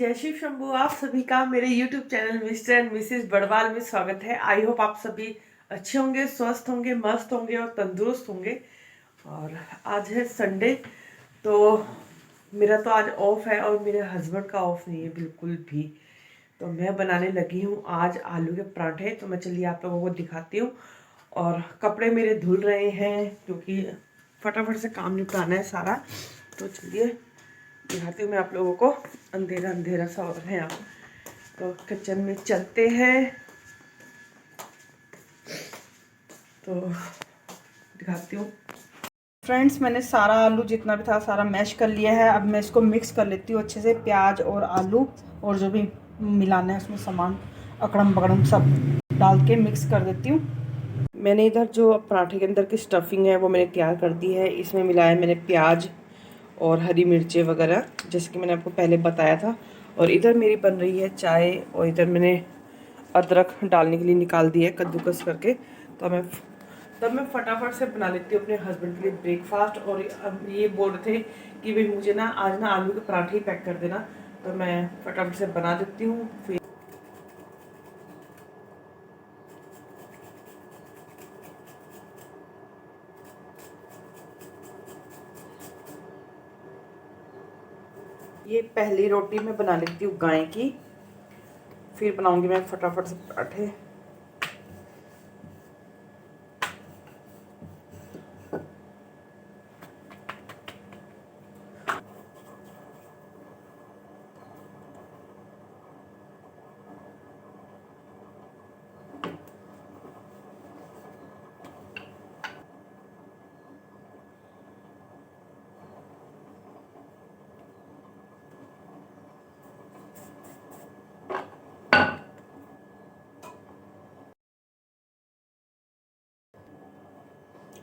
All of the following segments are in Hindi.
जय शिव शंभू। आप सभी का मेरे YouTube channel mister and Mrs Badwal में स्वागत है। आई होप आप सभी अच्छे होंगे, स्वस्थ होंगे, मस्त होंगे और तंदुरुस्त होंगे। और आज है संडे, तो मेरा तो आज ऑफ है और मेरे हस्बैंड का ऑफ नहीं है बिल्कुल भी। तो मैं बनाने लगी हूँ आज आलू के पराठे। तो मैं चलिए आप लोगों को दिखाती हूँ। और कपड़े मेरे धुल रहे हैं क्योंकि फटाफट से काम निपटाना है सारा। तो चलिए दिखाती हूँ मैं आप लोगों को। अंधेरा अंधेरा सा हो रहा है यहाँ, तो किचन में चलते हैं। तो दिखाती हूँ फ्रेंड्स, मैंने सारा आलू जितना भी था सारा मैश कर लिया है। अब मैं इसको मिक्स कर लेती हूँ अच्छे से, प्याज और आलू और जो भी मिलाना है उसमें सामान अकड़म बकड़म सब डाल के मिक्स कर देती हूँ। मैंने इधर जो पराठे के अंदर की स्टफिंग है वो मैंने तैयार कर दी है। इसमें मिलाया मैंने प्याज और हरी मिर्चें वगैरह, जैसे कि मैंने आपको पहले बताया था। और इधर मेरी बन रही है चाय, और इधर मैंने अदरक डालने के लिए निकाल दिया है कद्दूकस करके। तब मैं फटाफट से बना लेती हूँ अपने हस्बैंड के लिए ब्रेकफास्ट। और अब ये बोल रहे थे कि भाई मुझे ना आज ना आलू के पराठे ही पैक कर देना, तो मैं फटाफट से बना देती हूँ। फिर ये पहली रोटी मैं बना लेती हूँ गाय की, फिर बनाऊंगी मैं फटाफट से पराठे।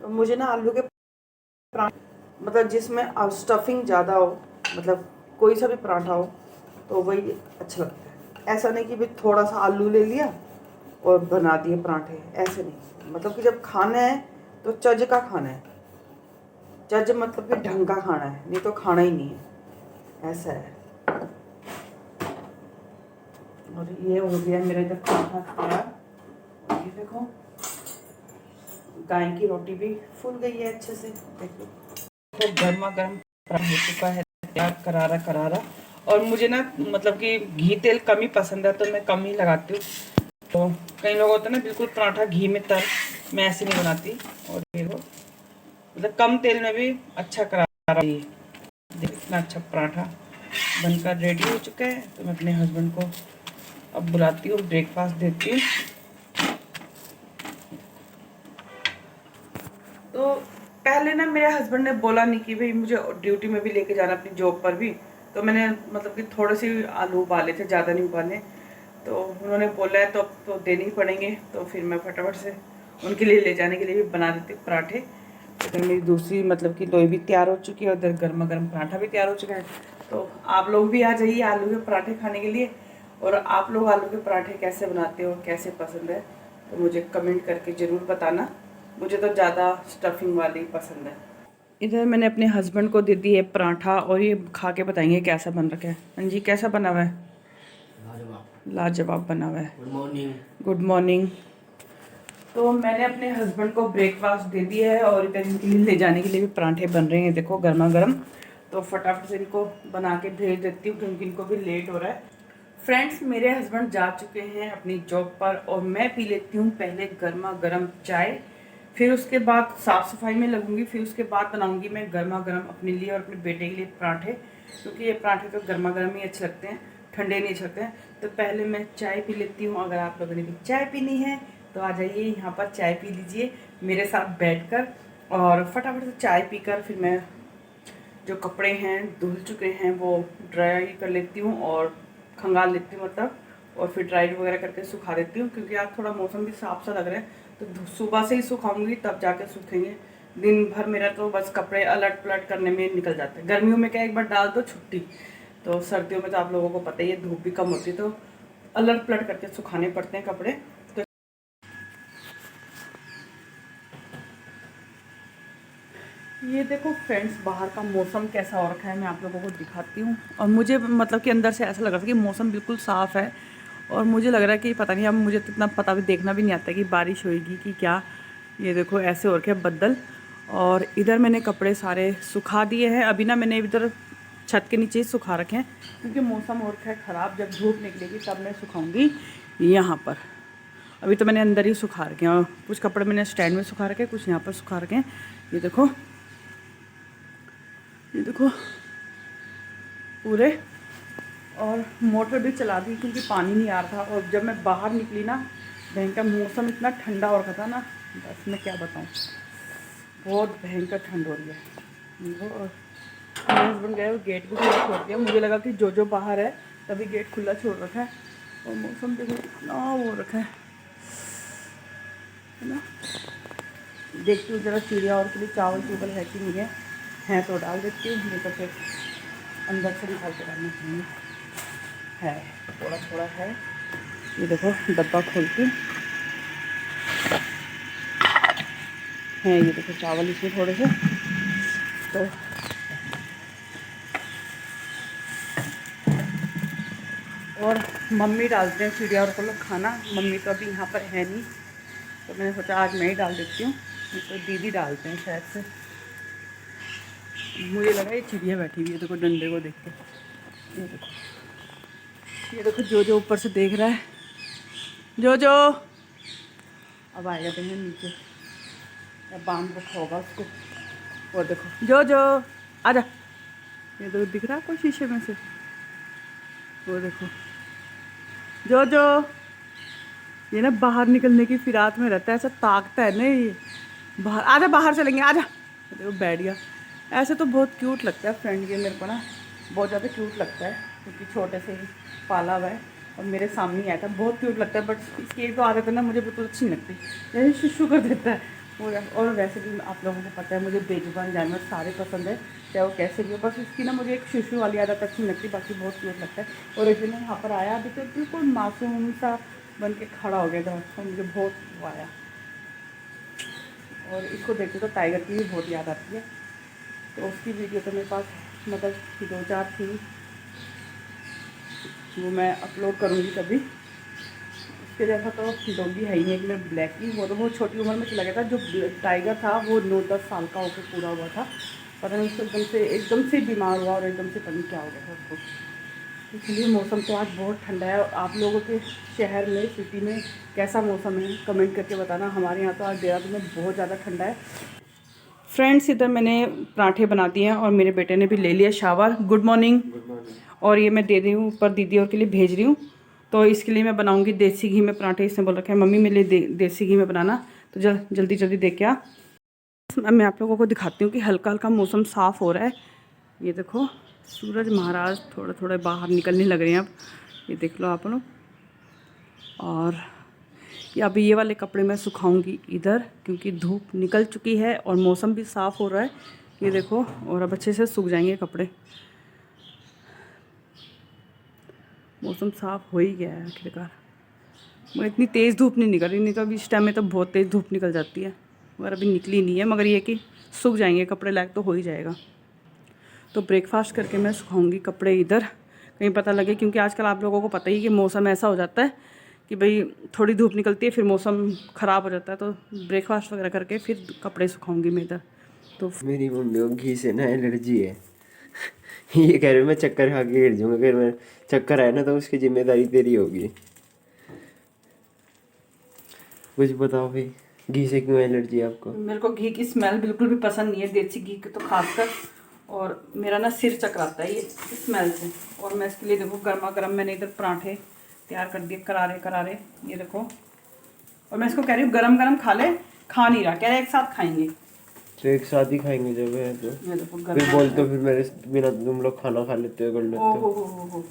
मुझे ना आलू के पराठे मतलब जिसमें स्टफिंग ज़्यादा हो, मतलब कोई सा भी पराठा हो तो वही अच्छा लगता है। ऐसा नहीं कि भाई थोड़ा सा आलू ले लिया और बना दिए पराठे, ऐसे नहीं। मतलब कि जब खाना है तो चज का खाना है। चज मतलब कि ढंग का खाना है, नहीं तो खाना ही नहीं है, ऐसा है। और ये हो गया मेरा इधर पराठा खाया। और ये देखो गाय की रोटी भी फूल गई है अच्छे से, देखो तो गर्मा गर्म पराठा हो चुका है तैयार, करारा करारा। और मुझे ना मतलब कि घी तेल कम ही पसंद है, तो मैं कम ही लगाती हूँ। तो कई लोग होते हैं ना बिल्कुल पराठा घी में तर, मैं ऐसे नहीं बनाती। और देखो मतलब कम तेल में भी अच्छा करारा, देखो इतना अच्छा पराठा बनकर रेडी हो चुका है। तो मैं अपने हस्बैंड को अब बुलाती हूँ, ब्रेकफास्ट देती हूँ। तो पहले ना मेरे हस्बैंड ने बोला नहीं कि भाई मुझे ड्यूटी में भी लेके जाना अपनी जॉब पर भी, तो मैंने मतलब कि थोड़े से आलू उबाले थे, ज़्यादा नहीं उबाले। तो उन्होंने बोला है तो देने ही पड़ेंगे। तो फिर मैं फटाफट से उनके लिए ले जाने के लिए भी बना देती हूँ पराठे। इधर मेरी दूसरी मतलब कि लोई भी तैयार हो चुकी है, उधर गर्मा गर्म पराठा भी तैयार हो चुका है। तो आप लोग भी आ जाइए आलू के पराठे खाने के लिए। और आप लोग आलू के पराठे कैसे बनाते हो, कैसे पसंद है, तो मुझे कमेंट करके ज़रूर बताना। मुझे तो ज़्यादा स्टफिंग वाली पसंद है। इधर मैंने अपने हस्बैंड को दे दी है पराठा, और ये खा के बताएंगे कैसा बन रखा है। हाँ जी, कैसा बना हुआ है? लाजवाब बना हुआ है। Good morning. Good morning. तो मैंने अपने हस्बैंड को ब्रेकफास्ट दे दिया है, और इधर इनके लिए ले जाने के लिए भी पराठे बन रहे हैं, देखो गर्मा गर्म। तो फटाफट से इनको बना के भेज देती हूँ क्योंकि इनको भी लेट हो रहा है। फ्रेंड्स, मेरे हस्बैंड जा चुके हैं अपनी जॉब पर, और मैं पी लेती हूँ पहले गर्मा गर्म चाय। फिर उसके बाद साफ़ सफाई में लगूंगी, फिर उसके बाद बनाऊंगी मैं गर्मा गर्म अपने लिए और अपने बेटे के लिए पराठे, क्योंकि ये पराठे तो गर्मा गर्म ही अच्छे लगते हैं, ठंडे नहीं अच्छे लगते हैं। तो पहले मैं चाय पी लेती हूँ। अगर आप लोगों ने भी चाय पीनी है तो आ जाइए यहाँ पर, चाय पी लीजिए मेरे साथ बैठकर। और फटाफट से चाय पीकर फिर मैं जो कपड़े हैं धुल चुके हैं वो ड्राई कर लेती हूँ और खंगाल लेती हूँ मतलब। और फिर ड्राई वगैरह करके सुखा देती हूँ, क्योंकि आज थोड़ा मौसम भी साफ सा लग रहा है, तो सुबह से ही सुखाऊंगी तब जाके सूखेंगे। दिन भर मेरा तो बस कपड़े अलट पलट करने में निकल जाते हैं। गर्मियों में क्या एक बार डाल दो छुट्टी, तो सर्दियों में तो आप लोगों को पता ही है धूप भी कम होती है, तो अलट पलट करके सुखाने पड़ते हैं कपड़े। ये देखो फ्रेंड्स, बाहर का मौसम कैसा हो रखा है, मैं आप लोगों को दिखाती हूँ। और मुझे मतलब कि अंदर से ऐसा लग रहा था कि मौसम बिल्कुल साफ़ है, और मुझे लग रहा है कि पता नहीं, अब मुझे तो इतना पता भी देखना भी नहीं आता कि बारिश होएगी कि क्या। ये देखो ऐसे हो रखे बद्दल। और इधर मैंने कपड़े सारे सुखा दिए हैं। अभी ना मैंने इधर छत के नीचे ही सुखा रखे हैं, क्योंकि मौसम हो रखा है ख़राब। जब धूप निकलेगी तब मैं सुखाऊँगी यहाँ पर। अभी तो मैंने अंदर ही सुखा रखे हैं, और कुछ कपड़े मैंने स्टैंड में सुखा रखे हैं, कुछ यहाँ पर सुखा रखे हैं। ये देखो, ये देखो पूरे। और मोटर भी चला दी क्योंकि पानी नहीं आ रहा था। और जब मैं बाहर निकली ना, भयंकर मौसम इतना ठंडा हो रखा था ना, बस मैं क्या बताऊँ, बहुत भयंकर ठंड हो रही है। देखो, और मेरे हस्बैंड गए, वो गेट भी खुला छोड़ दिया। मुझे लगा कि जो बाहर है तभी गेट खुला छोड़ रखा है। और मौसम देखो इतना वो रखा है ना। देखती हूँ ज़रा चिड़िया और के लिए चावल चूवल है कि नहीं है तो डाल देती हूँ, नहीं तो फिर अंदर से निकाल के डालना चाहिए। है थोड़ा थोड़ा है। ये देखो डब्बा खोलती है, ये देखो चावल इसमें थोड़े से। तो और मम्मी डालते हैं चिड़िया और को लोग खाना। मम्मी तो अभी यहाँ पर है नहीं, तो मैंने सोचा आज मैं ही डाल देती हूँ। तो दीदी डालते हैं शायद से, मुझे लगा ये चिड़िया बैठी हुई है। देखो डंडे को देख के, ये देखो, ये देखो जो ऊपर से देख रहा है, जो अब आएगा देखिए नीचे, या बांध रखा होगा उसको। और देखो जो आजा, ये देखो दिख रहा है कोई शीशे में से, वो देखो जो ये ना बाहर निकलने की फिराक में रहता है, ऐसा ताकता है ना ये। बाहर आजा, बाहर चलेंगे आजा। देखो बैठ गया। ऐसे तो बहुत क्यूट लगता है फ्रेंड, ये मेरे को ना बहुत ज़्यादा क्यूट लगता है, क्योंकि छोटे से ही पाला हुआ है और मेरे सामने ही आया था। बहुत क्यूट लगता है, बट इसकी एक तो आदत है ना, मुझे बिल्कुल अच्छी नहीं लगती, जैसे शुशु कर देता है वो। और वैसे भी आप लोगों को पता है मुझे बेजुबान जानवर सारे पसंद है, चाहे वो कैसे भी हो। बस इसकी ना मुझे एक शुशु वाली आदत अच्छी नहीं लगती, बाकी बहुत क्यूट लगता है। और एक दिन यहाँ पर आया, अभी तो बिल्कुल मासूम सा बन के खड़ा हो गया था, और मुझे बहुत वो आया। और इसको देखते तो टाइगर की भी बहुत याद आती है। तो उसकी वीडियो तो मेरे पास मतलब 2-4 थी, वो मैं अपलोड करूँगी कभी। उसके जैसा तो डॉगी है ही नहीं, एक मेरा ब्लैक ही, वो तो बहुत छोटी उम्र में चला गया था। जो टाइगर था वो 9-10 साल का होकर पूरा हुआ था। पता नहीं उसको एकदम से बीमार हुआ, और एकदम से पता नहीं क्या हो गया था उसको। इसलिए मौसम तो आज बहुत ठंडा है। और आप लोगों के शहर में, सिटी में कैसा मौसम है कमेंट करके बताना। हमारे यहाँ तो आज देहरादून में बहुत ज़्यादा ठंडा है। फ्रेंड्स, इधर मैंने पराठे बना दिए हैं और मेरे बेटे ने भी ले लिया शावर। Good morning. और ये मैं दे रही हूँ ऊपर दीदी और के लिए भेज रही हूँ। तो इसके लिए मैं बनाऊँगी देसी घी में पराठे। इसने बोल रखा है मम्मी मेरे लिए देसी घी में बनाना, तो जल्दी जल्दी देख के आ। मैं आप लोगों को दिखाती हूँ कि हल्का हल्का मौसम साफ़ हो रहा है। ये देखो सूरज महाराज थोड़े थोड़े बाहर निकलने लग रहे हैं अब, ये देख लो आप लोग। और ये अभी ये वाले कपड़े मैं सुखाऊंगी इधर, क्योंकि धूप निकल चुकी है और मौसम भी साफ़ हो रहा है। ये देखो, और अब अच्छे से सूख जाएंगे कपड़े। मौसम साफ़ हो ही गया है आखिरकार, मगर इतनी तेज़ धूप नहीं निकल रही, नहीं तो अभी इस टाइम में तो बहुत तेज़ धूप निकल जाती है, मगर अभी निकली नहीं है। मगर ये कि सूख जाएंगे कपड़े, लायक तो हो ही जाएगा। तो ब्रेकफास्ट करके मैं सुखाऊंगी कपड़े इधर, कहीं पता लगे, क्योंकि आजकल आप लोगों को पता ही कि मौसम ऐसा हो जाता है कि भाई थोड़ी धूप निकलती है फिर मौसम ख़राब हो जाता है। तो ब्रेकफास्ट वगैरह करके फिर कपड़े सुखाऊंगी मैं इधर। तो मेरी मम्मी को घी से ना एलर्जी है। ये कह रहे मैं चक्कर खा के गिर जाऊंगा, अगर मैं चक्कर आया ना तो उसकी जिम्मेदारी तेरी होगी। कुछ बताओ भाई, घी से क्यों एलर्जी है आपको? मेरे को घी की स्मेल बिल्कुल भी पसंद नहीं है, देसी घी की तो खासकर। और मेरा ना सिर चकराता है ये स्मेल से। और मैं इसके लिए देखो गर्मा गर्म मैंने इधर पराठे तैयार कर दिए, करारे करारे, ये देखो। और मैं इसको कह रही हूँ गरम गरम खा ले, खा नहीं रहा, कह रहे एक साथ खाएंगे। तो एक साथ ही खाएंगे जब है तो। ये देखो फिर बोलते हो फिर मेरे बिना तुम लोग खाना खा लेते हो, कर लेते हो। हो।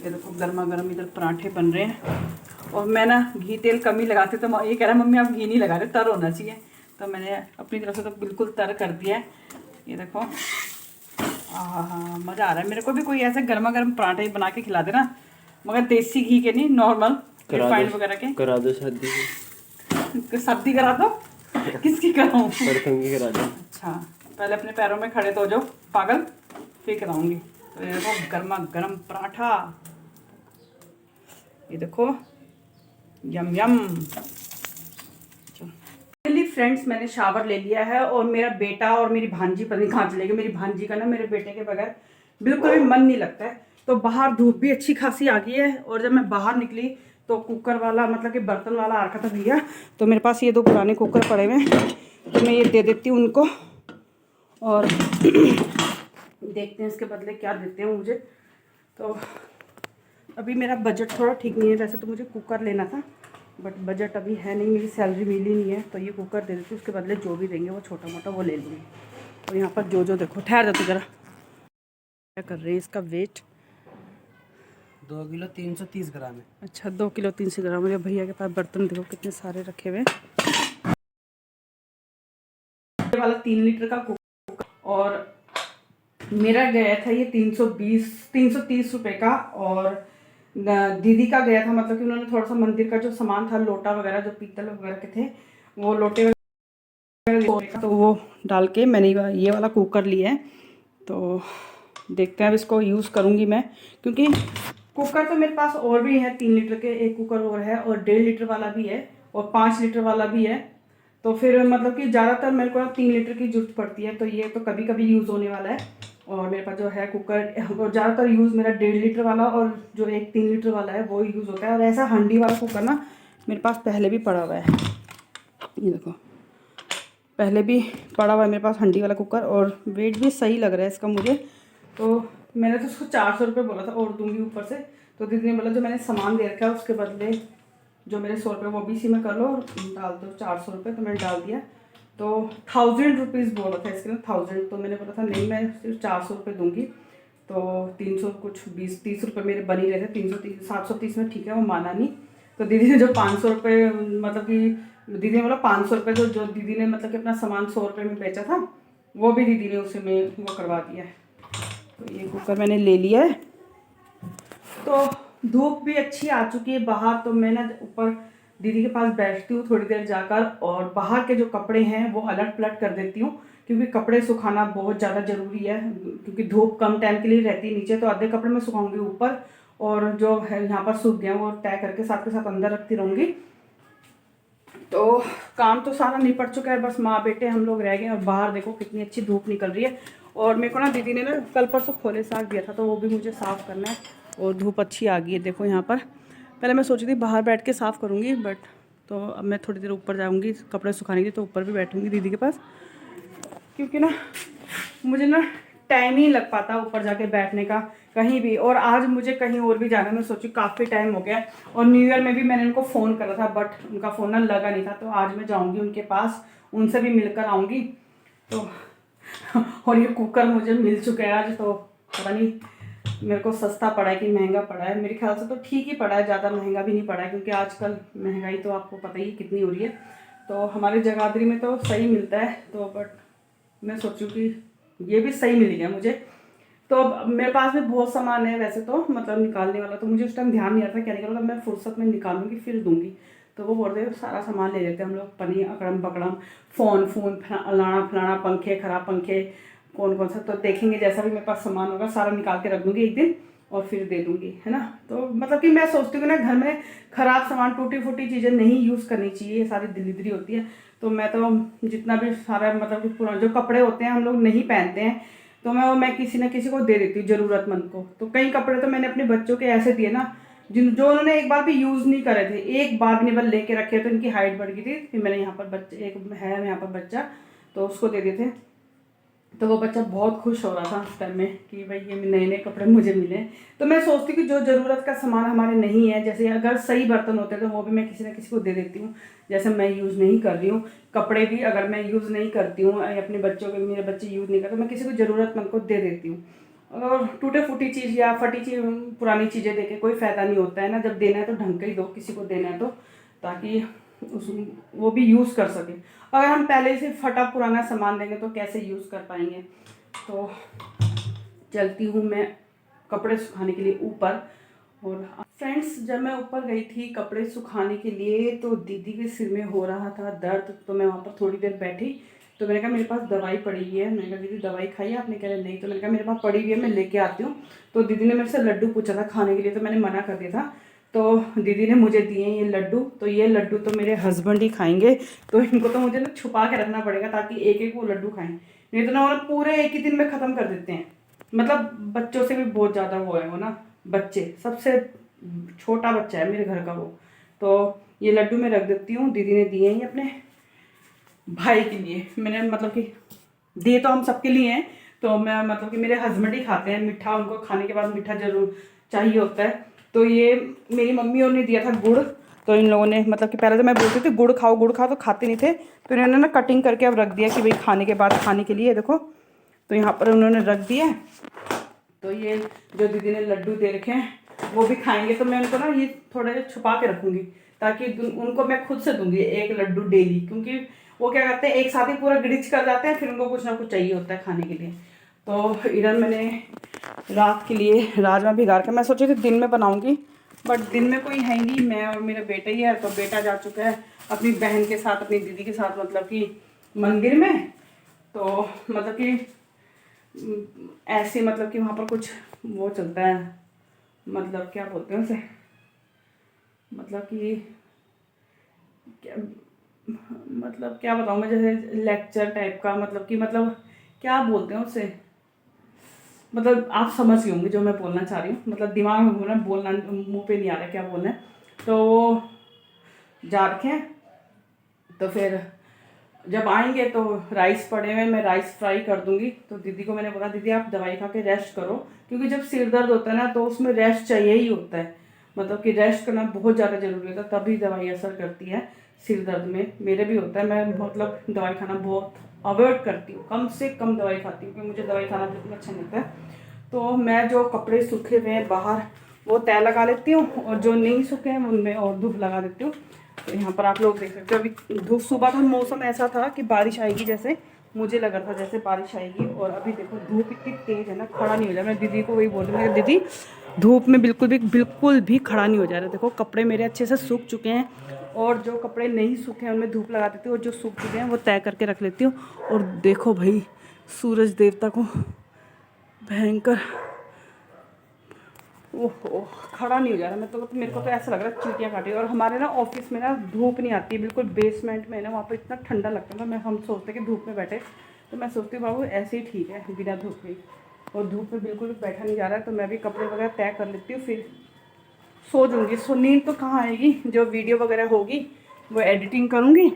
ये देखो गर्मा गर्म इधर पराठे बन रहे हैं। और मैं ना घी तेल कम ही लगाती, तो ये कह रहा है मम्मी आप घी नहीं लगा रहे, तर होना चाहिए। तो मैंने अपनी तरफ से तो बिल्कुल तर कर दिया है। ये देखो, हाँ मज़ा आ रहा है। मेरे को भी कोई ऐसे गर्मा गर्म पराठे बना के खिला देना, मगर देसी घी के नहीं, नॉर्मल रिफाइंड वगैरह के। करा दो शादी, शादी करा दो। किसकी कराऊँ? परसों की करा दो। अच्छा, पहले अपने पैरों में खड़े तो हो जाओ पागल, फिर कराऊंगी। तो ये देखो गर्मा गर्म पराठा, ये देखो यम यम। फाइनली फ्रेंड्स, मैंने शावर ले लिया है और मेरा बेटा और मेरी भांजी पता नहीं कहाँ चले गए। मेरी भांजी का ना मेरे बेटे के बगैर बिल्कुल भी मन नहीं लगता है। तो बाहर धूप भी अच्छी खासी आ गई है और जब मैं बाहर निकली तो कुकर वाला मतलब कि बर्तन वाला आ रखा था भैया, तो मेरे पास ये 2 पुराने कुकर पड़े हुए हैं, तो मैं ये दे देती हूँ उनको और देखते हैं इसके बदले क्या देते हैं मुझे। तो अभी मेरा बजट थोड़ा ठीक नहीं है, वैसे तो मुझे कुकर लेना था बट बजट अभी है नहीं, मेरी सैलरी मिली नहीं है, तो ये कुकर दे देती हूँ, उसके बदले जो भी देंगे वो छोटा मोटा वो ले लूँगी। तो यहाँ पर जो देखो, ठहर जाती ज़रा, क्या कर रही है इसका वेट 2 किलो 330 ग्राम है। अच्छा 2 किलो 300 ग्राम। मेरे भैया के पास बर्तन देखो कितने सारे रखे हुए हैं। ये वाला 3 लीटर का कुकर और मेरा गया था ये 330 रुपए का, और दीदी का गया था, मतलब कि उन्होंने थोड़ा सा मंदिर का जो सामान था, लोटा वगैरह जो पीतल वगैरह के थे, वो लोटे वगैरह, तो वो डाल के मैंने ये वाला कुकर लिया है। तो देखते हैं अब इसको यूज़ करूँगी मैं, क्योंकि कुकर तो मेरे पास और भी है, 3 लीटर के एक कुकर और है और 1.5 लीटर वाला भी है और 5 लीटर वाला भी है। तो फिर मतलब कि ज़्यादातर मेरे को 3 लीटर की जरूरत पड़ती है, तो ये तो कभी कभी यूज़ होने वाला है। और मेरे पास जो है कुकर, और ज़्यादातर यूज़ मेरा 1.5 लीटर वाला और जो एक 3 लीटर वाला है वो यूज़ होता है। और ऐसा हंडी वाला कुकर ना मेरे पास पहले भी पड़ा हुआ है, ये देखो पहले भी पड़ा हुआ है मेरे पास हंडी वाला कुकर, और वेट भी सही लग रहा है इसका मुझे। तो मैंने तो उसको 400 रुपये बोला था और दूंगी ऊपर से, तो दीदी ने बोला जो मैंने सामान दे रखा है उसके बदले जो मेरे 100 रुपये वो भी इसी में कर लो और डाल दो 400 रुपये। तो मैंने डाल दिया। तो 1000 रुपीज़ बोला था इसके लिए, 1000, तो मैंने बोला था नहीं मैं सिर्फ 400 रुपये दूंगी। तो 300 कुछ 20-30 रुपये मेरे बन ही रहे थे, 330 730 में ठीक है, वो माना नहीं। तो दीदी ने जो 500 रुपये, मतलब कि दीदी ने बोला 500 रुपये, तो जो दीदी ने मतलब कि अपना सामान 100 रुपये में बेचा था वो भी दीदी ने उसी में वो करवा दिया है। तो ये कुकर मैंने ले लिया है। तो धूप भी अच्छी आ चुकी है बाहर, तो मैं ना ऊपर दीदी के पास बैठती हूँ थोड़ी देर जाकर, और बाहर के जो कपड़े हैं वो अलट पलट कर देती हूँ, क्योंकि कपड़े सुखाना बहुत ज़्यादा ज़रूरी है, क्योंकि धूप कम टाइम के लिए रहती है नीचे। तो आधे कपड़े मैं सुखाऊंगी ऊपर, और जो है यहाँ पर सूख गया वो तय करके साथ के साथ अंदर रखती रहूँगी। तो काम तो सारा निपट चुका है, बस माँ बेटे हम लोग रह गए। और बाहर देखो कितनी अच्छी धूप निकल रही है। और मेरे को ना दीदी ने ना कल परसों खोले साग दिया था, तो वो भी मुझे साफ़ करना है। और धूप अच्छी आ गई है देखो यहाँ पर। पहले मैं सोची थी बाहर बैठ के साफ़ करूँगी, बट तो अब मैं थोड़ी देर ऊपर जाऊँगी कपड़े सुखाने के लिए, तो ऊपर भी बैठूँगी दीदी के पास, क्योंकि ना मुझे ना टाइम ही लग पाता ऊपर जाके बैठने का कहीं भी। और आज मुझे कहीं और भी जाना है, मैं सोची काफ़ी टाइम हो गया। और न्यू ईयर में भी मैंने उनको फ़ोन करा था, बट उनका फ़ोन ना लगा नहीं था। तो आज मैं जाऊंगी उनके पास, उनसे भी मिलकर आऊँगी। तो और ये कुकर मुझे मिल चुका है आज, तो पता नहीं मेरे को सस्ता पड़ा है कि महंगा पड़ा है। मेरे ख्याल से तो ठीक ही पड़ा है, ज़्यादा महंगा भी नहीं पड़ा है, क्योंकि आजकल महंगाई तो आपको पता ही कितनी हो रही है। तो हमारे जगाधरी में तो सही मिलता है, तो बट मैं सोचूं कि ये भी सही मिल गया मुझे। तो अब मेरे पास में बहुत सामान है वैसे तो, मतलब निकालने वाला, तो मुझे उस टाइम ध्यान नहीं आता क्या निकालूंगा, मैं फुर्सत में निकालूंगी फिर दूंगी। तो वो बोलते हैं सारा सामान ले लेते हैं हम लोग, पनी अकड़म पकड़म, फ़ोन फलाना फलाना, पंखे खराब पंखे, कौन कौन सा, तो देखेंगे जैसा भी मेरे पास सामान होगा सारा निकाल के रख दूँगी एक दिन और फिर दे दूँगी, है ना। तो मतलब कि मैं सोचती हूँ ना घर में ख़राब सामान टूटी फूटी चीज़ें नहीं यूज़ करनी चाहिए, ये सारी दलिदरी होती है। तो मैं तो जितना भी सारा मतलब कि पुराने जो कपड़े होते हैं हम लोग नहीं पहनते हैं, तो मैं किसी न किसी को दे देती हूँ ज़रूरतमंद को। तो कई कपड़े तो मैंने अपने बच्चों के ऐसे दिए ना जो उन्होंने एक बार भी यूज़ नहीं करे थे, एक बार भी नहीं, बस लेके रखे, तो इनकी हाइट बढ़ गई थी। फिर मैंने यहाँ पर बच्चे, एक है यहाँ पर बच्चा, तो उसको दे दिए थे। तो वो बच्चा बहुत खुश हो रहा था उस टाइम में कि भाई ये नए नए कपड़े मुझे मिले। तो मैं सोचती हूँ कि जो ज़रूरत का सामान हमारे नहीं है, जैसे अगर सही बर्तन होते तो वो भी मैं किसी न किसी को दे देती हूँ। जैसे मैं यूज़ नहीं कर रही हूँ, कपड़े भी अगर मैं यूज़ नहीं करती हूँ, अपने बच्चों के, मेरे बच्चे यूज़ नहीं करते, मैं किसी को ज़रूरतमंद को दे देती हूँ। और टूटे फूटी चीज़ या फटी चीज़, पुरानी चीज़ें दे के कोई फ़ायदा नहीं होता है ना। जब देना है तो ढंग का ही दो, किसी को देना है तो, ताकि वो भी यूज़ कर सके। अगर हम पहले से फटा पुराना सामान देंगे तो कैसे यूज़ कर पाएंगे। तो चलती हूँ मैं कपड़े सुखाने के लिए ऊपर। और फ्रेंड्स, जब मैं ऊपर गई थी कपड़े सुखाने के लिए तो दीदी के सिर में हो रहा था दर्द, तो मैं वहाँ पर थोड़ी देर बैठी, तो मैंने कहा मेरे पास दवाई पड़ी हुई है। मैंने कहा दीदी दवाई खाई आपने? कह रहे नहीं। तो मैंने कहा मेरे पास पड़ी हुई है, मैं लेके आती हूँ। तो दीदी ने मेरे से लड्डू पूछा था खाने के लिए, तो मैंने मना कर दिया था। तो दीदी ने मुझे दिए ये लड्डू। तो ये लड्डू तो मेरे हस्बैंड ही खाएंगे, तो इनको तो मुझे ना छुपा के रखना पड़ेगा ताकि एक एक वो लड्डू खाएं, नहीं तो ना वो पूरे एक ही दिन में ख़त्म कर देते हैं। मतलब बच्चों से भी बहुत ज़्यादा वो है वो ना, बच्चे सबसे छोटा बच्चा है मेरे घर का वो। तो ये लड्डू मैं रख देती हूँ। दीदी ने दिए हैं अपने भाई के लिए। मैंने मतलब कि दिए तो हम सबके लिए हैं, तो मैं मतलब कि मेरे हस्बैंड ही खाते हैं मीठा, उनको खाने के बाद मीठा जरूर चाहिए होता है। तो ये मेरी मम्मी और ने दिया था गुड़। तो इन लोगों ने मतलब कि पहले तो मैं बोलती थी गुड़ खाओ तो खाते नहीं थे। तो इन्होंने ना कटिंग करके अब रख दिया कि भाई खाने के बाद खाने के लिए। देखो तो यहाँ पर उन्होंने रख दिया। तो ये जो दीदी ने लड्डू दे रखे हैं वो भी खाएंगे। तो मैं उनको ना ये थोड़ा छुपा के रखूँगी ताकि उनको मैं खुद से दूंगी एक लड्डू डेली, क्योंकि वो क्या करते हैं एक साथ ही पूरा गिरिच कर जाते हैं, फिर उनको कुछ ना कुछ चाहिए होता है खाने के लिए। तो इधर मैंने रात के लिए राजमा भिगा के, मैं सोची थी दिन में बनाऊंगी बट दिन में कोई है नहीं, मैं और मेरा बेटा ही है। तो बेटा जा चुका है अपनी बहन के साथ, अपनी दीदी के साथ मतलब कि मंदिर में। तो मतलब कि ऐसे मतलब कि वहाँ पर कुछ वो चलता है, मतलब क्या बोलते हैं उसे, मतलब कि क्या बताऊँ मैं, जैसे लेक्चर टाइप का, मतलब कि मतलब क्या बोलते हैं उसे, मतलब आप समझ गए होंगे जो मैं बोलना चाह रही हूँ। मतलब दिमाग में बोलना मुंह पे नहीं आ रहा क्या बोलना है। तो वो जा रखे हैं, तो फिर जब आएंगे तो राइस पड़े हुए, मैं राइस फ्राई कर दूंगी। तो दीदी को मैंने बोला दीदी आप दवाई खा के रेस्ट करो, क्योंकि जब सिर दर्द होता है ना तो उसमें रेस्ट चाहिए ही होता है। मतलब कि रेस्ट करना बहुत ज़्यादा ज़रूरी होता है, तभी दवाई असर करती है सिर दर्द में। मेरे भी होता है, मैं मतलब दवाई खाना बहुत अवॉइड करती हूँ, कम से कम दवाई खाती हूँ, क्योंकि मुझे दवाई खाना बिल्कुल अच्छा नहीं लगता है। तो मैं जो कपड़े सूखे हुए हैं बाहर वो तय लगा लेती हूँ, और जो नहीं सूखे हैं उनमें और धूप लगा देती हूँ। तो यहाँ पर आप लोग देख सकते हो अभी धूप, सुबह का मौसम ऐसा था कि बारिश आएगी, जैसे मुझे लगा था जैसे बारिश आएगी, और अभी देखो धूप इतनी तेज़ है ना, खड़ा नहीं हो जा रहा। मैं दीदी को वही बोल रही हूँ दीदी धूप में बिल्कुल भी खड़ा नहीं हो जा रहा। देखो कपड़े मेरे अच्छे से सूख चुके हैं, और जो कपड़े नहीं सूखे हैं उनमें धूप लगा देती हूँ, और जो सूख चुके हैं वो तय करके रख लेती हूँ। और देखो भाई सूरज देवता को भयंकर, ओहो खड़ा नहीं हो जा रहा। मेरे को तो ऐसा लग रहा है चींटियाँ काटी। और हमारे ना ऑफिस में ना धूप नहीं आती, बिल्कुल बेसमेंट में ना, वहाँ पर इतना ठंडा लगता है ना। हम सोचते कि धूप में बैठे, तो मैं सोचती हूँ बाबू ऐसे ही ठीक है बिना धूप में। और धूप में बिल्कुल भी बैठा नहीं जा रहा है। तो मैं भी कपड़े वगैरह तय कर लेती हूँ, फिर सो जाऊँगी। नींद तो कहाँ आएगी, जो वीडियो वगैरह होगी वो एडिटिंग करूँगी।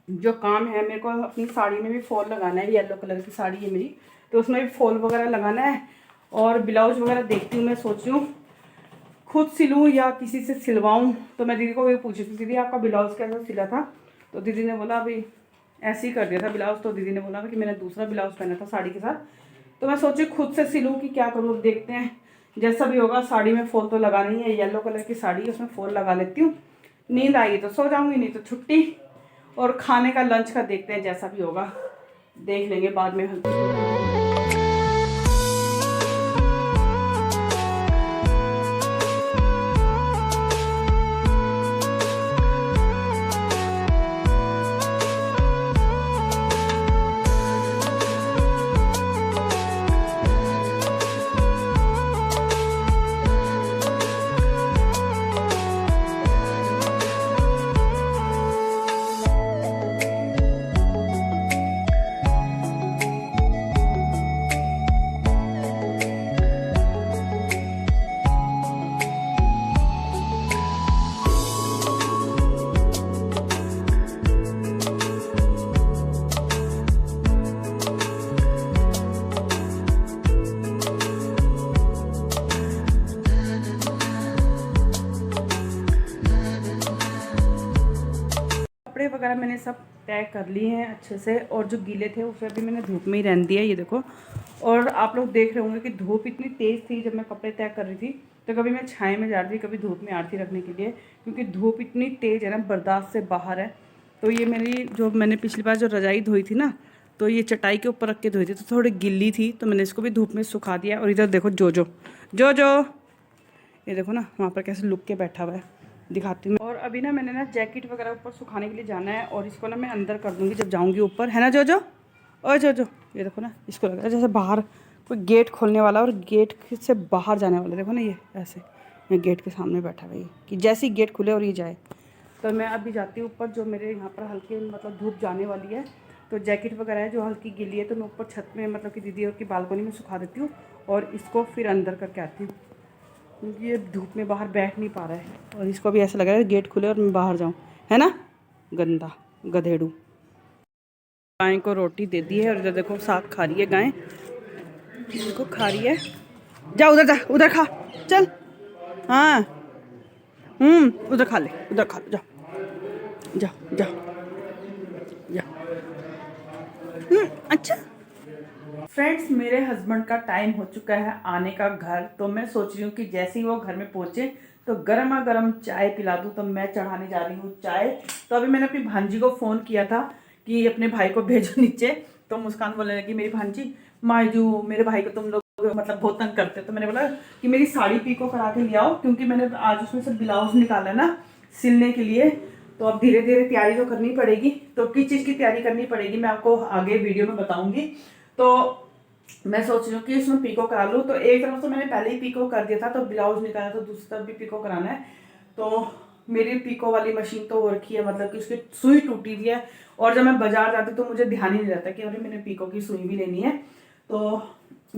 जो काम है मेरे को अपनी साड़ी में भी फॉल लगाना है, येलो कलर की साड़ी है मेरी, तो उसमें भी फॉल वगैरह लगाना है। और ब्लाउज वगैरह देखती हूँ, मैं सोच रही हूँ खुद सिलूँ या किसी से सिलवाऊँ। तो मैं दीदी को ये पूछी थी दीदी आपका ब्लाउज कैसा सिला था, तो दीदी ने बोला अभी ऐसे ही कर दिया था ब्लाउज। तो दीदी ने बोला कि मैंने दूसरा ब्लाउज पहना था साड़ी के साथ। तो मैं सोची खुद से सिलूँ कि क्या करूँ, देखते हैं जैसा भी होगा। साड़ी में फॉल तो लगाना ही है, येलो कलर की साड़ी है, उसमें फॉल लगा लेती हूँ। नींद आई तो सो जाऊँगी, नहीं तो छुट्टी। और खाने का लंच का देखते हैं, जैसा भी होगा देख लेंगे बाद में। कपड़े वगैरह मैंने सब तय कर लिए हैं अच्छे से, और जो गीले थे उसे अभी मैंने धूप में ही रहने दिया, ये देखो। और आप लोग देख रहे होंगे कि धूप इतनी तेज़ थी जब मैं कपड़े तय कर रही थी, तो कभी मैं छाए में जा रही थी, कभी धूप में आ रही थी रखने के लिए, क्योंकि धूप इतनी तेज़ है ना, बर्दाश्त से बाहर है। तो ये मेरी जो मैंने पिछली बार जो रजाई धोई थी ना, तो ये चटाई के ऊपर रख के धोई थी, तो थोड़ी गिल्ली थी, तो मैंने इसको भी धूप में सुखा दिया। और इधर देखो जो ये देखो ना वहाँ पर कैसे लुक के बैठा हुआ है, दिखाती हूँ। और अभी ना मैंने ना जैकेट वगैरह ऊपर सुखाने के लिए जाना है और इसको ना मैं अंदर कर दूँगी जब जाऊँगी ऊपर, है ना जो ये देखो ना, इसको लग रहा है जैसे बाहर कोई गेट खोलने वाला और गेट से बाहर जाने वाला। देखो ना ये ऐसे, मैं गेट के सामने बैठा हुआ कि जैसे ही गेट खुले और ये जाए। तो मैं अभी जाती हूँ ऊपर, जो मेरे यहाँ पर हल्की मतलब धूप जाने वाली है, तो जैकेट वगैरह है जो हल्की गीली है तो मैं ऊपर छत में मतलब कि दीदी और की बालकनी में सुखा देती हूँ और इसको फिर अंदर करके आती हूँ, क्योंकि ये धूप में बाहर बैठ नहीं पा रहा है और इसको भी ऐसा लग रहा है गेट खुले और मैं बाहर जाऊँ, है ना, गंदा गधेड़ू। गाय को रोटी दे दी है और इधर देखो साग खा रही है गाय, इनको खा रही है। जा उधर, जा उधर खा, चल। हाँ उधर खा ले, उधर खा ले, जा जा जा जा। अच्छा फ्रेंड्स, मेरे हस्बैंड का टाइम हो चुका है आने का घर, तो मैं सोच रही हूँ कि जैसे ही वो घर में पहुँचे तो गर्मा गर्म चाय पिला दूँ। तो मैं चढ़ाने जा रही हूँ चाय। तो अभी मैंने अपनी भांजी को फ़ोन किया था कि अपने भाई को भेजो नीचे, तो मुस्कान बोलने लगी मेरी भांजी, मायजू मेरे भाई को तुम लोग मतलब बहुत तंग करते। तो मैंने बोला कि मेरी साड़ी पीको करा के ले आओ, क्योंकि मैंने आज उसमें से ब्लाउज निकाला ना सिलने के लिए। तो अब धीरे धीरे तैयारी तो करनी पड़ेगी। तो किस चीज़ की तैयारी करनी पड़ेगी मैं आपको आगे वीडियो में बताऊंगी। तो मैं सोच रही हूँ कि इसमें पीको करा लूँ। तो एक तरफ तो मैंने पहले ही पीको कर दिया था, तो ब्लाउज निकाला, तो दूसरी तरफ भी पीको कराना है। तो मेरी पीको वाली मशीन तो हो रखी है, मतलब कि उसकी सुई टूटी हुई है और जब मैं बाजार जाती तो मुझे ध्यान ही नहीं रहता कि अरे मैंने पीको की सुई भी लेनी है। तो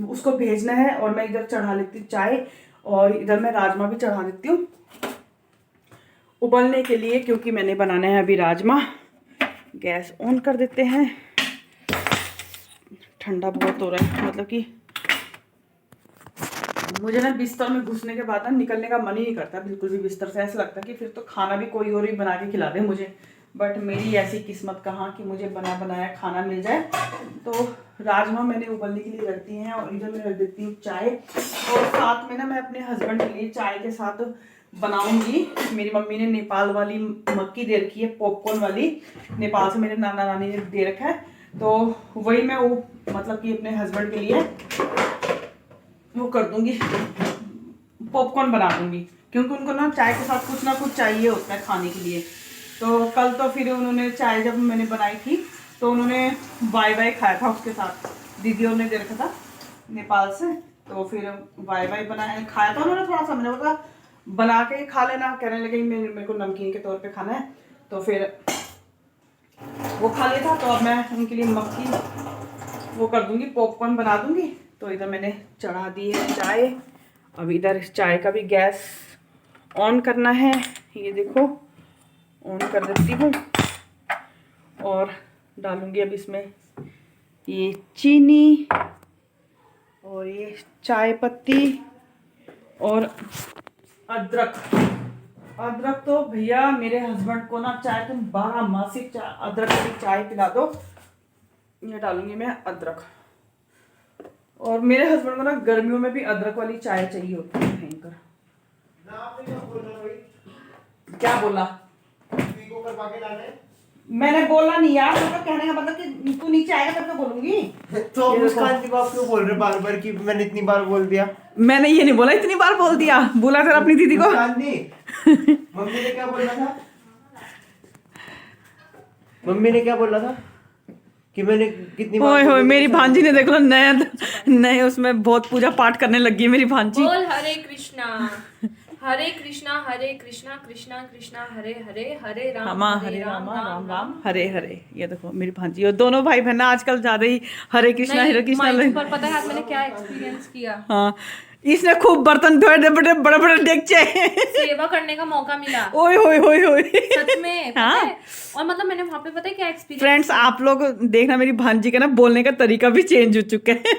उसको भेजना है और मैं इधर चढ़ा लेती हूँ चाय और इधर मैं राजमा भी चढ़ा देती हूँ उबलने के लिए, क्योंकि मैंने बनाना है अभी राजमा। गैस ऑन कर देते हैं। ठंडा बहुत हो रहा है, मतलब कि मुझे ना बिस्तर में घुसने के बाद ना निकलने का मन ही नहीं करता बिल्कुल भी बिस्तर से। ऐसा लगता है कि फिर तो खाना भी कोई और ही बना के खिला दे मुझे। बट मेरी ऐसी किस्मत कहाँ कि मुझे बना बनाया खाना मिल जाए। तो राजमा मैंने उबलने के लिए रख दिए हैं और इधर मैं रख देती हूँ चाय। और साथ में ना मैं अपने हस्बैंड के लिए चाय के साथ बनाऊंगी। मेरी मम्मी ने नेपाल वाली मक्की दे रखी है, पॉपकॉर्न वाली, नेपाल से मेरे नाना नानी ने दे रखा है। तो वही मैं वो मतलब कि अपने हस्बैंड के लिए वो कर दूंगी, पॉपकॉर्न बना दूंगी, क्योंकि उनको ना चाय के साथ ना कुछ चाहिए होता है खाने के लिए। तो कल तो फिर उन्होंने चाय जब मैंने बनाई थी तो उन्होंने वाई वाई खाया था उसके साथ, दीदियों ने दे रखा था नेपाल से। तो फिर वाई वाई बनाया खाया था उन्होंने थोड़ा सा, मैंने बोला बना के खा लेना, कहने लगे मेरे को नमकीन के तौर पे खाना है। तो फिर वो खा लिया था। तो अब मैं उनके लिए मक्की वो कर दूंगी, पॉपकॉर्न बना दूंगी। तो इधर मैंने चढ़ा दी है चाय। अब इधर चाय का भी गैस ऑन करना है, ये देखो ऑन कर देती हूँ और डालूंगी अब इसमें ये चीनी और ये चाय पत्ती और अदरक। अदरक तो भैया मेरे हस्बैंड को ना चाहे तुम 12 मासिक अदरक की चाय पिला दो। ये डालूंगी मैं अदरक। और मेरे हस्बैंड को ना गर्मियों में भी अदरक वाली चाय चाहिए होती है भयंकर। क्या बोला? मैंने बोला नहीं यार, तो कहने का मतलब कि तू नीचे आएगा तब तो बोलूंगी। तो मुस्कान की बात क्यों बोल रहे बार बार कि मैंने इतनी बार बोल दिया? मैंने ये नहीं बोला इतनी बार बोल दिया, बोला था अपनी दीदी को। मम्मी ने क्या बोला था? मम्मी ने क्या बोला था कि मैंने कितनी बार? ओए मेरी भांजी ने देख लो नए उसमें बहुत पूजा पाठ करने लगी है मेरी भांजी। बोल हरे कृष्णा हरे कृष्णा कृष्णा कृष्णा हरे हरे हरे राम राम राम हरे हरे। ये देखो मेरी भांजी और दोनों भाई बहन आजकल ज्यादा ही हरे कृष्णा पर पता है आज मैंने क्या एक्सपीरियंस किया? हाँ, इसने खूब बर्तन धोए, बड़े बड़े डेगचे सेवा करने का मौका मिला। ओए होए होए होए सच में पता हाँ? है? और मतलब मैंने वहाँ पे पता है क्या एक्सपीरियंस? फ्रेंड्स आप लोग देखना मेरी भांजी का ना बोलने का तरीका भी चेंज हो चुका है।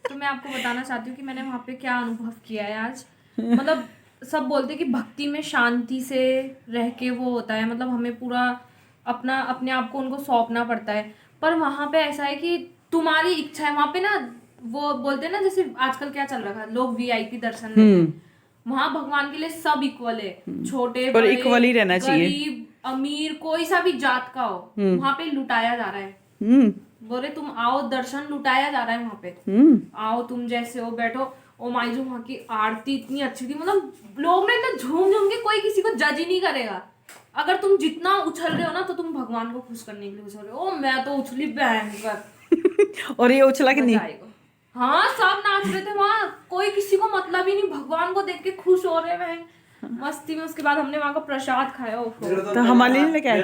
तो मैं आपको बताना चाहती हूँ कि मैंने वहाँ पे क्या अनुभव किया है आज। मतलब सब बोलते कि भक्ति में शांति से रह के वो होता है, मतलब हमें पूरा अपने आप को उनको सौंपना पड़ता है। पर वहाँ पे ऐसा है कि तुम्हारी इच्छा है। वहाँ पे ना वो बोलते हैं ना, जैसे आजकल क्या चल रहा है, लोग वीआईपी दर्शन लेते हैं। वहाँ भगवान के लिए सब इक्वल है, छोटे बड़े, इक्वल ही रहना चाहिए, गरीब अमीर कोई सा भी जात का हो। वहाँ पे लुटाया जा रहा है। बोले तुम आओ, दर्शन लुटाया जा रहा है वहाँ पे। आओ तुम जैसे हो बैठो। ओ माई जो वहाँ की आरती इतनी अच्छी थी, मतलब लोग ना इतना झूम झूम के, कोई किसी को जज ही नहीं करेगा। अगर तुम जितना उछल रहे हो ना तो तुम भगवान को खुश करने के लिए उछल रहे हो। ओ मैं तो उछली भयंकर। और ये उछला कि नहीं? मजा आएगा। हाँ सब नाच रहे थे वहाँ, कोई किसी को मतलब ही नहीं, भगवान को देख के खुश हो रहे हैं मस्ती में। उसके बाद हमने वहाँ का प्रसाद खाया। तो हमारे लिए लेके आए?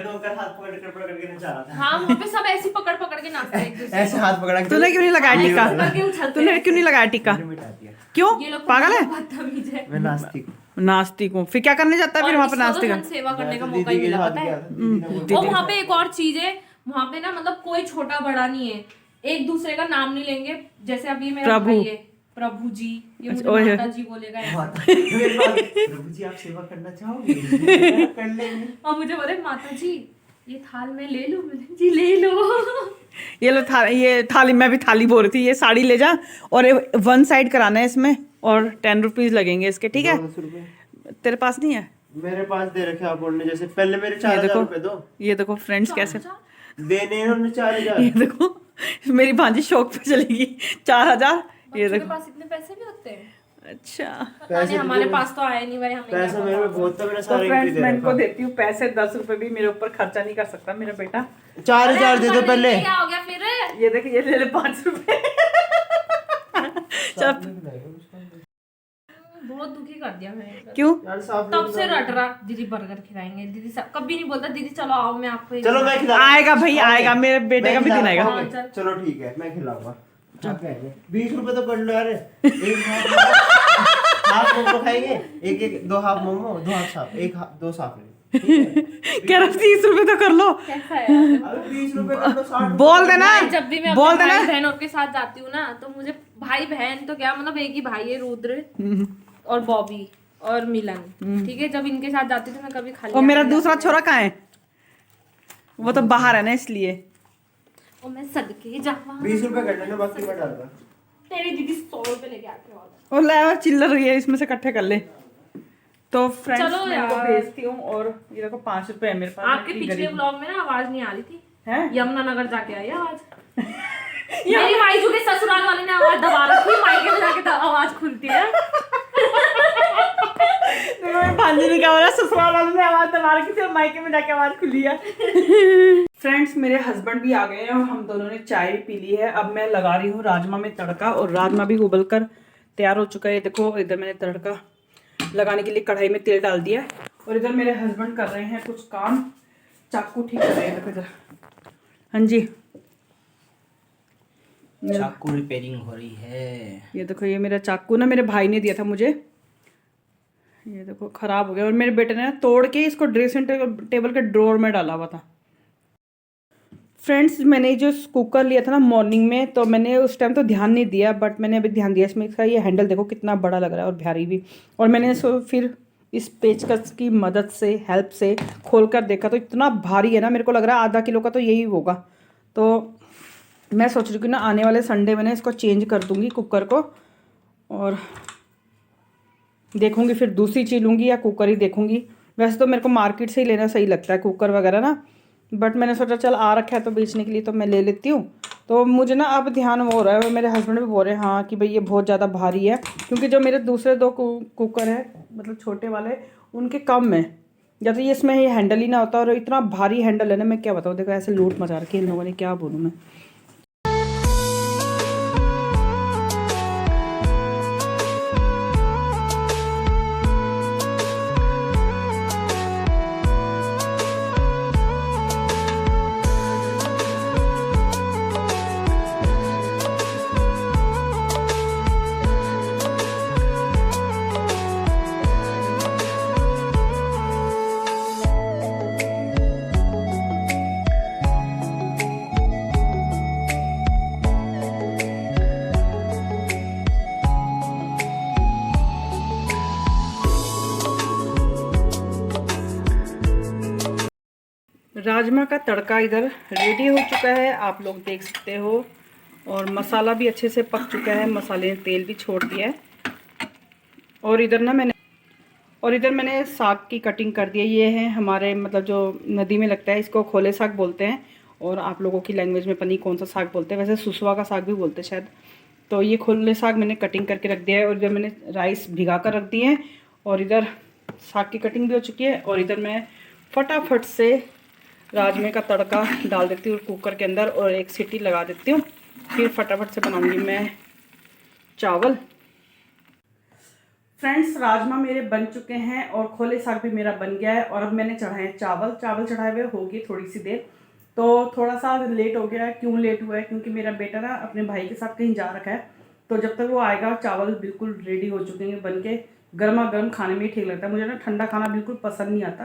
हाँ वहाँ पे सब ऐसी पकड़ पकड़ के नाचते हैं एक दूसरे ऐसे हाथ पकड़ा के तूने क्यों नहीं लगाया टीका? तूने क्यों नहीं लगाया टीका? क्यों? ये लोग पागल है? बदतमीज है। मैं नास्तिक हूँ। नास्तिक हूँ, फिर क्या करने जाता है फिर वहाँ पे? नास्तिक धन सेवा करने का मौका ही मिला, पता है। और वहाँ पे एक और चीज है, वहाँ पे ना मतलब कोई छोटा बड़ा नहीं है, एक दूसरे का नाम नहीं लेंगे। जैसे अभी मेरा भाई है प्रभु जी, ये मुझे माता जी बोलेगा ऐसा। प्रभु जी आप सेवा करना चाहोगे? कर लेंगे। और मुझे बोले माता जी ये थाल मैं ले लूं? मैंने जी ले लो। ये थाली, मैं भी थाली बोल रही थी। ये साड़ी ले जा और 1 साइड कराना है इसमें, और 10 रुपीज लगेंगे इसके, ठीक है? 10 रुपए तेरे पास नहीं है? मेरे पास दे रखे आप ने, जैसे पहले मेरे ये 4000 देखो, रुपए दो। ये देखो फ्रेंड्स कैसे देने उन्होंने 4000। ये देखो मेरी भांजी शौक पे चलेगी। 4000। ये बच्चों के देखो। पास इतने पैसे भी होते हैं? अच्छा पता नहीं, हमारे पास तो आए नहीं भाई, हमें क्या पैसा मेरे में बहुत था, मैंने तो सारे फ्रेंड्स दे मैं रखा। इनको देती हूँ पैसे। 10 रुपए भी मेरे ऊपर खर्चा नहीं कर सकता मेरा बेटा। 4000 दे दो पहले। क्या हो गया फिर? ये देखिए, ये ले ले 5 रुपए। चल बहुत दुखी कर दिया मैंने। क्यों? यार साफ तब से रट रहा, दीदी बर्गर खिलाएंगे, दीदी कभी नहीं बोलता दीदी चलो आओ मैं आपको चलो मैं खिला। आएगा भाई, आएगा, मेरे बेटे का भी दिन आएगा। हाँ, चल। चलो ठीक है मैं खिलाऊंगा। 20 रुपए तो कर लो यार। एक हाफ मोमो खाएंगे, एक 2 हाफ मोमो, 2 हाफ साफ, 2 साफ ले। कह रहा 30 रुपए तो कर लो। कैसा है? अरे 20 रुपए कर लो, 60 बोल देना, जब भी मैं बोल अपने देना। भाई बहनों के साथ जाती हूँ ना तो मुझे भाई बहन तो क्या मतलब एक ही भाई है, रुद्र और बॉबी और मिलन, ठीक है। जब इनके साथ जाती हूँ तो मैं कभी खाली और मेरा दूसरा छोरा कहाँ है? वो तो बाहर है ना, इसलिए। और मैं सदके जावा। 20 रुपए कर लेना, बाकी मैं डाल दूंगा। तेरी दीदी 100 रुपए लेके आती है। और ले चिल्लर रही है, इसमें से इकट्ठे कर ले। तो फ्रेंड्स चलो मैं इनको यार। भेजती हूँ। और ये देखो 5 रुपए है मेरे पास। आपके पिछले व्लॉग में ना आवाज नहीं आ रही थी, है यमुनानगर जाके आई आवाज। मेरी माईजू के ससुराल वाले ने आवाज दबा रखी, मायके में जाके आवाज खुलती है। मेरी भांजी ने क्या बोला, ससुराल वालों ने आवाज दबा रखी थी और मायके में जाके आवाज खुली है। फ्रेंड्स मेरे हस्बैंड भी आ गए हैं और हम दोनों ने चाय भी पी ली है। अब मैं लगा रही हूँ राजमा में तड़का, और राजमा भी उबल कर तैयार हो चुका है। देखो इधर मैंने तड़का लगाने के लिए कढ़ाई में तेल डाल दिया है, और इधर मेरे हस्बैंड कर रहे हैं कुछ काम, चाकू ठीक कर रहे हैं। देखो इधर, हाँ जी, चाकू रिपेयरिंग हो रही है। ये देखो, ये मेरा चाकू ना मेरे भाई ने दिया था मुझे, ये देखो खराब हो गया, और मेरे बेटे ने तोड़ के इसको ड्रेसिंग टेबल के ड्रॉर में डाला हुआ था। फ्रेंड्स मैंने जो कुकर लिया था ना मॉर्निंग में, तो मैंने उस टाइम तो ध्यान नहीं दिया, बट मैंने अभी ध्यान दिया। इसमें इसका ये हैंडल देखो कितना बड़ा लग रहा है और भारी भी। और मैंने इसको फिर इस पेचकस की मदद से, हेल्प से खोल कर देखा तो इतना भारी है ना, मेरे को लग रहा है आधा किलो का तो यही होगा। तो मैं सोच रही हूँ कि ना आने वाले संडे में ना इसको चेंज कर दूँगी कुकर को, और देखूँगी फिर दूसरी चीज़ लूँगी या कुकर ही देखूँगी। वैसे तो मेरे को मार्केट से ही लेना सही लगता है कुकर वगैरह ना, बट मैंने सोचा चल आ रखा है तो बेचने के लिए तो मैं ले लेती हूँ। तो मुझे ना अब ध्यान हो रहा है, और मेरे हस्बैंड भी बोल रहे हैं हाँ कि भाई ये बहुत ज़्यादा भारी है, क्योंकि जो मेरे दूसरे 2 कुकर है मतलब छोटे वाले, उनके कम है। या तो ये इसमें ये हैंडल ही ना होता, और इतना भारी हैंडल है ना, मैं क्या बताऊँ। देखो ऐसे लूट मचा रखी है इन लोगों ने, क्या बोलूँ मैं। राजमा का तड़का इधर रेडी हो चुका है, आप लोग देख सकते हो। और मसाला भी अच्छे से पक चुका है, मसाले ने तेल भी छोड़ दिया है। और इधर मैंने साग की कटिंग कर दी है। ये है हमारे मतलब जो नदी में लगता है, इसको खोले साग बोलते हैं, और आप लोगों की लैंग्वेज में पता नहीं कौन सा साग बोलते हैं, वैसे सुसवा का साग भी बोलते हैं शायद। तो ये खोले साग मैंने कटिंग करके रख दिया है, और इधर मैंने राइस भिगा कर रख दिए हैं, और इधर साग की कटिंग भी हो चुकी है। और इधर मैं फटाफट से राजमे का तड़का डाल देती हूँ कुकर के अंदर और एक सीटी लगा देती हूँ। फिर फटाफट से बनाऊंगी मैं चावल। फ्रेंड्स, राजमा मेरे बन चुके हैं और खोले साग भी मेरा बन गया है और अब मैंने चढ़ाए हैं चावल। चावल चढ़ाए हुए होगी थोड़ी सी देर, तो थोड़ा सा लेट हो गया है। क्यों लेट हुआ है? क्योंकि मेरा बेटा ना अपने भाई के साथ कहीं जा रखा है, तो जब तक वो आएगा चावल बिल्कुल रेडी हो चुके हैं बन के। गर्मा गर्म खाने में ही ठीक लगता है मुझे ना, ठंडा खाना बिल्कुल पसंद नहीं आता।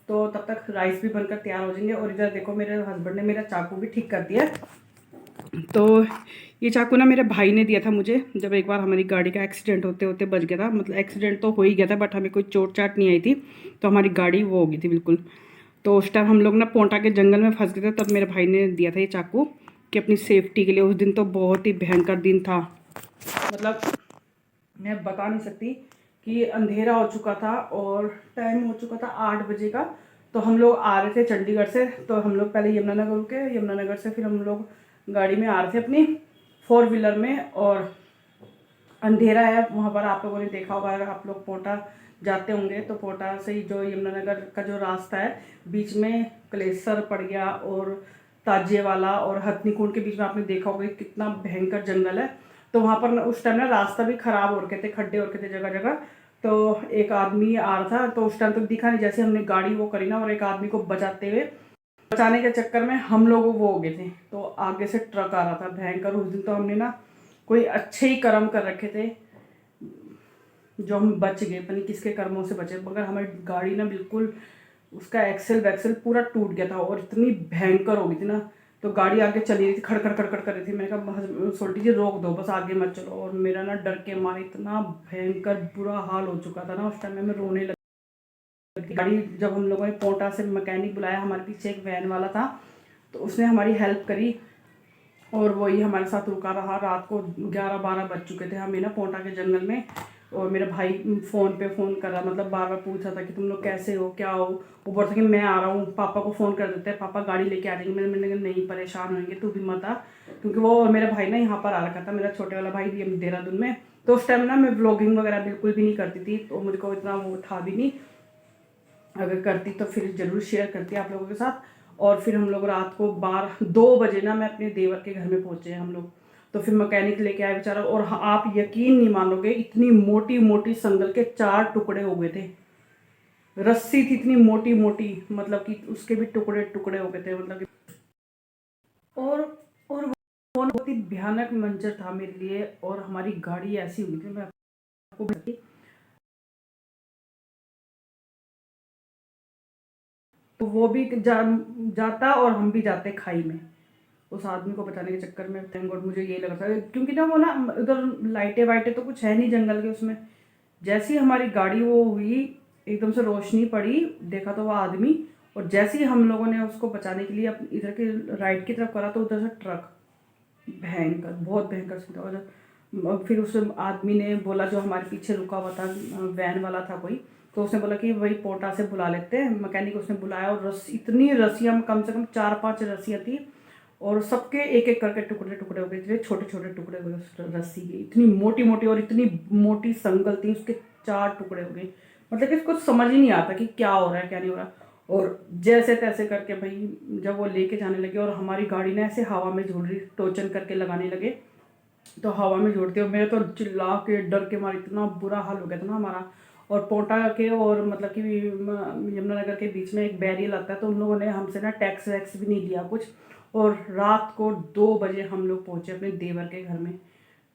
तो तब तक राइस भी बनकर तैयार हो जाएंगे। और इधर देखो मेरे हस्बैंड ने मेरा चाकू भी ठीक कर दिया। तो ये चाकू ना मेरे भाई ने दिया था मुझे, जब एक बार हमारी गाड़ी का एक्सीडेंट होते होते बच गया था। मतलब एक्सीडेंट तो हो ही गया था बट हमें कोई चोट चाट नहीं आई थी, तो हमारी गाड़ी वो हो गई थी बिल्कुल। तो उस टाइम हम लोग ना पोंटा के जंगल में फंस गए थे, तब मेरे भाई ने दिया था ये चाकू कि अपनी सेफ्टी के लिए। उस दिन तो बहुत ही भयंकर दिन था, मतलब मैं बता नहीं सकती कि अंधेरा हो चुका था और टाइम हो चुका था 8 बजे का। तो हम लोग आ रहे थे चंडीगढ़ से, तो हम लोग पहले यमुनानगर रुके, यमुनानगर से फिर हम लोग गाड़ी में आ रहे थे अपनी 4 व्हीलर में। और अंधेरा है वहाँ पर, आप लोगों ने देखा होगा अगर आप लोग पोंटा जाते होंगे तो पोंटा से ही जो यमुनानगर का जो रास्ता है, बीच में कलेसर पड़ गया और ताजिए वाला और हथनी कुंड के बीच में आपने देखा होगा कितना भयंकर जंगल है। तो वहाँ पर उस टाइम ना रास्ता भी ख़राब हो रखे थे, खड्डे हो रखे थे जगह जगह। तो एक आदमी आ रहा था, तो उस टाइम तक दिखा नहीं, जैसे हमने गाड़ी वो करी ना और एक आदमी को बचाने के चक्कर में हम लोग वो हो गए थे। तो आगे से ट्रक आ रहा था भयंकर। उस दिन तो हमने ना कोई अच्छे ही कर्म कर रखे थे जो हम बच गए, पता नहीं किसके कर्मों से बचे, मगर हमारी गाड़ी ना बिल्कुल उसका एक्सेल वैक्सेल पूरा टूट गया था और इतनी भयंकर हो गई थी ना। तो गाड़ी आगे चली रही थी, खड़खड़ खड़खड़ कर रही थी। मैंने कहा सोल्टी जी रोक दो, बस आगे मत चलो। और मेरा ना डर के मारे इतना भयंकर बुरा हाल हो चुका था ना उस टाइम में, मैं रोने लगी। गाड़ी जब हम लोगों ने पोंटा से मैकेनिक बुलाया, हमारे पीछे एक वैन वाला था, तो उसने हमारी हेल्प करी और वही हमारे साथ रुका रहा। रात को 11-12 बज चुके थे हमें ना पोंटा के जंगल में। और मेरा भाई फ़ोन पे फ़ोन कर रहा, मतलब बार बार पूछ रहा था कि तुम लोग कैसे हो, क्या हो। वो बोल रहा था कि मैं आ रहा हूँ, पापा को फ़ोन कर देते हैं, पापा गाड़ी लेके आ जाएंगे। मैंने कहा नहीं, परेशान होंगे, तू भी मत आ। क्योंकि वो मेरा भाई ना यहाँ पर आ रखा था, मेरा छोटे वाला भाई भी देहरादून में। तो उस टाइम ना मैं व्लॉगिंग वगैरह बिल्कुल भी नहीं करती थी, तो मुझको इतना वो था भी नहीं। अगर करती तो फिर ज़रूर शेयर करती आप लोगों के साथ। और फिर हम लोग रात को 2 बजे ना मैं अपने देवर के घर में पहुँचे हम लोग। तो फिर मैकेनिक लेके आए बेचारा। और आप यकीन नहीं मानोगे, इतनी मोटी मोटी संगल के 4 टुकड़े हो गए थे। रस्सी थी इतनी मोटी मोटी, मतलब कि उसके भी टुकड़े टुकड़े हो गए थे, मतलब कि और वो बहुत ही भयानक मंजर था मेरे लिए। और हमारी गाड़ी ऐसी हुई थी, मैं आपको तो वो भी जाता और हम भी जाते खाई में उस आदमी को बचाने के चक्कर में। थैंक गॉड मुझे ये लगा था, क्योंकि ना वो ना उधर लाइटें वाइटें तो कुछ है नहीं जंगल के उसमें। जैसी हमारी गाड़ी वो हुई, एकदम से रोशनी पड़ी, देखा तो वो आदमी। और जैसे ही हम लोगों ने उसको बचाने के लिए इधर के राइट की तरफ करा, तो उधर से ट्रक भयंकर, बहुत भयंकर सीधा। और फिर उस आदमी ने बोला, जो हमारे पीछे रुका हुआ था वैन वाला था कोई, तो उसने बोला कि वही पोंटा से बुला लेते हैं मैकेनिक। उसने बुलाया और इतनी रस्सियाँ, कम से कम 4-5 रस्सियाँ थी और सबके एक एक करके टुकड़े टुकड़े हो गए थे, छोटे छोटे टुकड़े हो गए उस रस्सी के। इतनी मोटी मोटी और इतनी मोटी संगल थी, उसके 4 टुकड़े हो गए। मतलब कि कुछ समझ ही नहीं आता कि क्या हो रहा है क्या नहीं हो रहा। और जैसे तैसे करके भाई जब वो लेके जाने लगे, और हमारी गाड़ी ना ऐसे हवा में झूल रही, टोचन करके लगाने लगे, तो हवा में जोड़ते हो। मेरे तो चिल्ला के डर के मारे इतना बुरा हाल हो गया था ना हमारा। और पोंटा के और मतलब कि यमुनानगर के बीच में एक बैरियर लगता है, तो उन लोगों ने हमसे ना टैक्स वैक्स भी नहीं लिया कुछ। और रात को 2 बजे हम लोग पहुँचे अपने देवर के घर में।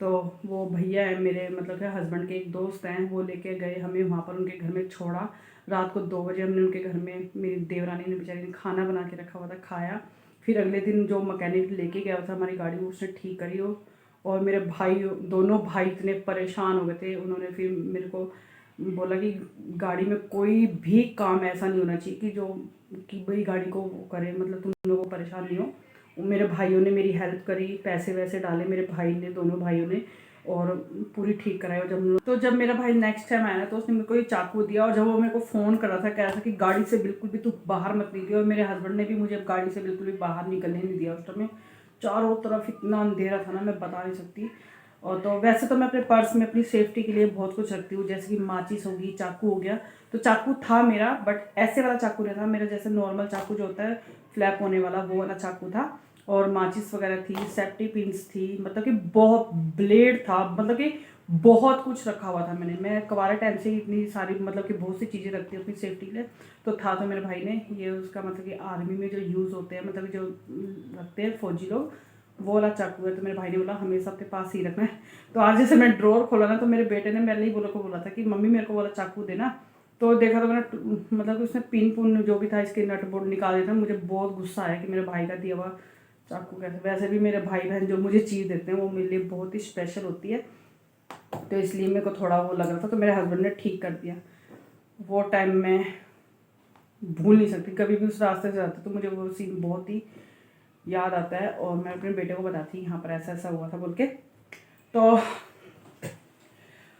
तो वो भैया है मेरे, मतलब कि हस्बैंड के एक दोस्त हैं, वो लेके गए हमें वहाँ पर उनके घर में छोड़ा। रात को 2 बजे हमने उनके घर में, मेरी देवरानी ने बेचारी ने खाना बना के रखा हुआ था, खाया। फिर अगले दिन जो मैकेनिक लेके गया था हमारी गाड़ी, उसने ठीक करी हो। और मेरे भाई, दोनों भाई इतने परेशान हो गए थे, उन्होंने फिर मेरे को बोला कि गाड़ी में कोई भी काम ऐसा नहीं होना चाहिए कि भाई गाड़ी को वो करे, मतलब तुम लोगों को परेशान नहीं हो। मेरे भाइयों ने मेरी हेल्प करी, पैसे वैसे डाले मेरे भाई ने, दोनों भाइयों ने, और पूरी ठीक कराई। और जब मेरा भाई नेक्स्ट टाइम आया ना, तो उसने मेरे को ये चाकू दिया। और जब वो मेरे को फ़ोन कर रहा था, कह रहा था कि गाड़ी से बिल्कुल भी तू बाहर मत निकली। और मेरे हस्बैंड ने भी मुझे गाड़ी से बिल्कुल भी बाहर निकलने नहीं दिया उस टाइम में। चारों तरफ इतना अंधेरा था ना, मैं बता नहीं सकती। और तो वैसे तो मैं अपने पर्स में अपनी सेफ्टी के लिए बहुत कुछ रखती हूँ, जैसे कि माचिस होगी, चाकू हो गया। तो चाकू था मेरा, बट ऐसे वाला चाकू नहीं था मेरा, जैसे नॉर्मल चाकू जो होता है फ्लैप होने वाला, वो वाला चाकू था। और माचिस वगैरह थी, सेफ्टी पिन्स थी, मतलब कि बहुत ब्लेड था, मतलब कि बहुत कुछ रखा हुआ था मैंने। मैं कवारे टाइम से ही इतनी सारी मतलब कि बहुत सी चीज़ें रखती हूँ अपनी सेफ्टी के लिए। तो था तो मेरे भाई ने ये उसका मतलब कि आर्मी में जो यूज़ होते हैं, मतलब जो रखते हैं फौजी लोग, वो वाला चाकू है। तो मेरे भाई ने बोला हमेशा अपने पास ही रखना है। तो आज जैसे मैं ड्रॉर खोला ना, तो मेरे बेटे ने मेरे ही बोला था कि मम्मी मेरे को वाला चाकू देना। तो देखा तो मैंने मतलब कि उसने पिन पुन जो भी था इसके नट बोल्ट निकाल दिया था। मुझे बहुत गुस्सा आया कि मेरे भाई का दिया हुआ चाकू कैसे। वैसे भी मेरे भाई बहन जो मुझे चीज़ देते हैं वो मेरे लिए बहुत ही स्पेशल होती है, तो इसलिए मेरे को थोड़ा वो लग रहा था। तो मेरे हस्बैंड ने ठीक कर दिया। वो टाइम मैं भूल नहीं सकती, कभी भी उस रास्ते से जाती तो मुझे वो सीन बहुत ही याद आता है। और मैं अपने बेटे को बताती यहाँ पर ऐसा ऐसा हुआ था बोल के। तो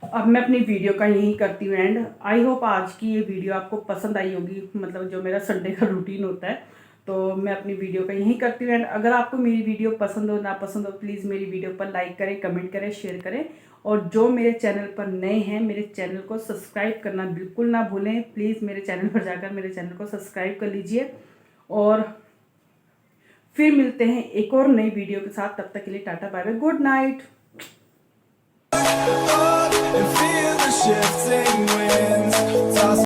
अब मैं अपनी वीडियो का यही करती हूँ एंड। आई होप आज की ये वीडियो आपको पसंद आई होगी, मतलब जो मेरा संडे का रूटीन होता है। तो मैं अपनी वीडियो का यही करती हूँ एंड अगर आपको मेरी वीडियो पसंद हो ना पसंद हो, प्लीज़ मेरी वीडियो पर लाइक करें, कमेंट करें, शेयर करें। और जो मेरे चैनल पर नए हैं, मेरे चैनल को सब्सक्राइब करना बिल्कुल ना भूलें। प्लीज़ मेरे चैनल पर जाकर मेरे चैनल को सब्सक्राइब कर लीजिए। और फिर मिलते हैं एक और नई वीडियो के साथ। तब तक के लिए tata bye bye, good night. and feel the shifting winds toss